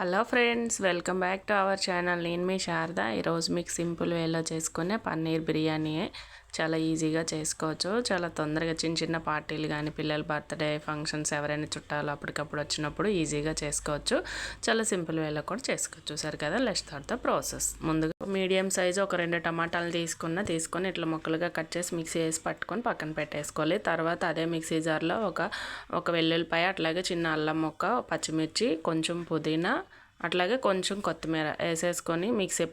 Hello friends, welcome back to our channel. నేను మీ శారద. ఈరోజు మీకు సింపుల్ వేలో చేసుకునే పన్నీర్ బిర్యానీ చాలా ఈజీగా చేసుకోవచ్చు. చాలా తొందరగా చిన్న చిన్న పార్టీలు కానీ, పిల్లల బర్త్డే ఫంక్షన్స్, ఎవరైనా చుట్టాలు అప్పటికప్పుడు వచ్చినప్పుడు ఈజీగా చేసుకోవచ్చు. చాలా సింపుల్ వేలో కూడా చేసుకోవచ్చు. సరే కదా, లెట్స్ స్టార్ట్ ద ప్రాసెస్. ముందుగా మీడియం సైజు ఒక 2 టమాటాలు తీసుకొని ఇట్లా ముక్కలుగా కట్ చేసి మిక్సీ వేసి పట్టుకొని పక్కన పెట్టేసుకోవాలి. తర్వాత అదే మిక్సీ జార్లో ఒక వెల్లుల్లిపాయ, అట్లాగే చిన్న అల్లం ముక్క, పచ్చిమిర్చి, కొంచెం పుదీనా, అట్లాగే కొంచెం కొత్తిమీర వేసేసుకొని మిక్సీ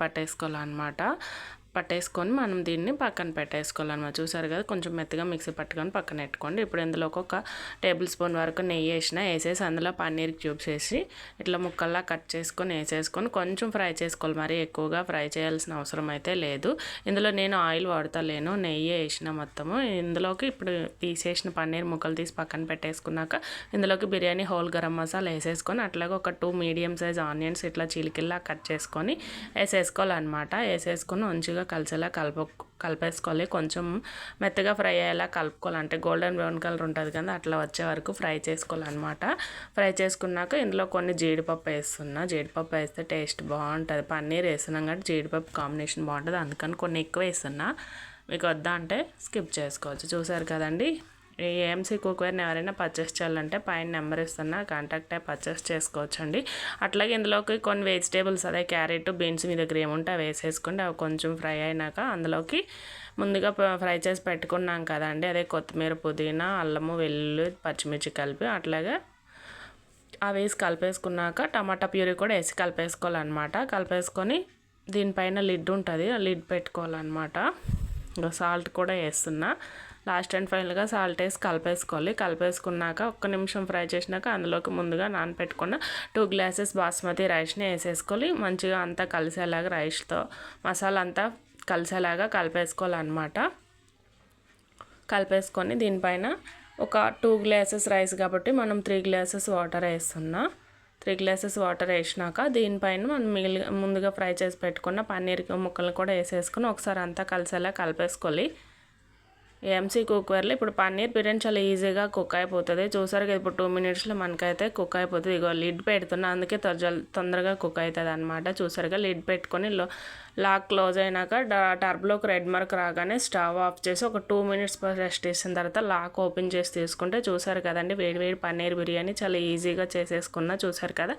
పట్టేసుకొని మనం దీన్ని పక్కన పెట్టేసుకోవాలన్నమాట. చూసారు కదా, కొంచెం మెత్తగా మిక్సీ పట్టుకొని పక్కన పెట్టుకోండి. ఇప్పుడు ఇందులోకి ఒక టేబుల్ స్పూన్ వరకు నెయ్యి వేసేసి అందులో పన్నీర్ క్యూబ్స్ వేసి ఇట్లా ముక్కల్లా కట్ చేసుకొని వేసేసుకొని కొంచెం ఫ్రై చేసుకోవాలి. మరి ఎక్కువగా ఫ్రై చేయాల్సిన అవసరం అయితే లేదు. ఇందులో నేను ఆయిల్ వాడతలేను, నెయ్యి వేసిన మొత్తము. ఇందులోకి ఇప్పుడు తీసేసిన పన్నీర్ ముక్కలు తీసి పక్కన పెట్టేసుకున్నాక ఇందులోకి బిర్యానీ హోల్ గరం మసాలా వేసేసుకొని అట్లాగే ఒక 2 మీడియం సైజ్ ఆనియన్స్ ఇట్లా చీలికల్లా కట్ చేసుకొని వేసేసుకోవాలన్నమాట. వేసేసుకొని మంచిగా కలిసేలా కలిపేసుకోవాలి. కొంచెం మెత్తగా ఫ్రై అయ్యేలా కలుపుకోవాలి. అంటే గోల్డెన్ బ్రౌన్ కలర్ ఉంటుంది కదా, అట్లా వచ్చే వరకు ఫ్రై చేసుకోవాలన్నమాట. ఫ్రై చేసుకున్నాక ఇందులో కొన్ని జీడిపప్పు వేస్తున్నా. జీడిపప్పు వేస్తే టేస్ట్ బాగుంటుంది. పన్నీర్ వేస్తున్నాం కాబట్టి జీడిపప్పు కాంబినేషన్ బాగుంటుంది, అందుకని కొన్ని ఎక్కువ వేస్తున్నా. మీకు వద్దా అంటే స్కిప్ చేసుకోవచ్చు. చూసారు కదండి, ఈ ఏఎంసీ కుక్వేర్ని ఎవరైనా పర్చేస్ చేయాలంటే పైన నెంబర్ ఇస్తున్నా, కాంటాక్ట్ అయి పర్చేస్ చేసుకోవచ్చండి. అట్లాగే ఇందులోకి కొన్ని వెజిటేబుల్స్, అదే క్యారెట్, బీన్స్ మీ దగ్గర ఏముంటే అవి వేసేసుకోండి. అవి కొంచెం ఫ్రై అయినాక అందులోకి ముందుగా ఫ్రై చేసి పెట్టుకున్నాం కదండి, అదే కొత్తిమీర, పుదీనా, అల్లము, వెల్లుల్లి, పచ్చిమిర్చి కలిపి అట్లాగే అవి వేసి కలిపేసుకున్నాక టమాటా ప్యూరీ కూడా వేసి కలిపేసుకోవాలన్నమాట. కలిపేసుకొని దీనిపైన లిడ్ ఉంటుంది, ఆ లిడ్ పెట్టుకోవాలన్నమాట. ఇంకా సాల్ట్ కూడా వేస్తున్నా. లాస్ట్ అండ్ ఫైనల్గా సాల్ట్ వేసి కలిపేసుకున్నాక ఒక్క నిమిషం ఫ్రై చేసినాక అందులోకి ముందుగా నానపెట్టుకున్న 2 గ్లాసెస్ బాస్మతి రైస్ని వేసేసుకోవాలి. మంచిగా అంతా కలిసేలాగా రైస్తో మసాలా అంతా కలిసేలాగా కలిపేసుకోవాలన్నమాట. కలిపేసుకొని దీనిపైన ఒక 2 గ్లాసెస్ రైస్ కాబట్టి మనం 3 గ్లాసెస్ వాటర్ వేస్తున్నా. 3 గ్లాసెస్ వాటర్ వేసినాక దీనిపైన మనం ముందుగా ఫ్రై చేసి పెట్టుకున్న పన్నీర్ ముక్కలు కూడా వేసేసుకొని ఒకసారి అంతా కలిసేలా కలిపేసుకోవాలి. ఏఎంసీ కుక్వేర్లో ఇప్పుడు పన్నీర్ బిర్యానీ చాలా ఈజీగా కుక్ అయిపోతుంది. చూసారు కదా, ఇప్పుడు 2 మినిట్స్లో మనకైతే కుక్ అయిపోతుంది. ఇగో లిడ్ పెడుతున్నా, అందుకే తొందరగా కుక్ అవుతుంది అనమాట. చూసారుగా, లిడ్ పెట్టుకొని లాక్ క్లోజ్ అయినాక టర్బ్లోకి రెడ్ మార్క్ రాగానే స్టవ్ ఆఫ్ చేసి ఒక 2 మినిట్స్ రెస్ట్ చేసిన తర్వాత లాక్ ఓపెన్ చేసి తీసుకుంటే చూసారు కదండి, వేడి పన్నీర్ బిర్యానీ చాలా ఈజీగా చేసేసుకున్నా. చూసారు కదా,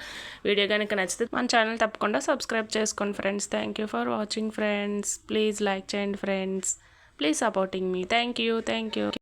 వీడియో కనుక నచ్చితే మన ఛానల్ తప్పకుండా సబ్స్క్రైబ్ చేసుకోండి friends. Thank you for watching friends. Please like చేయండి friends. Please supporting me. Thank you.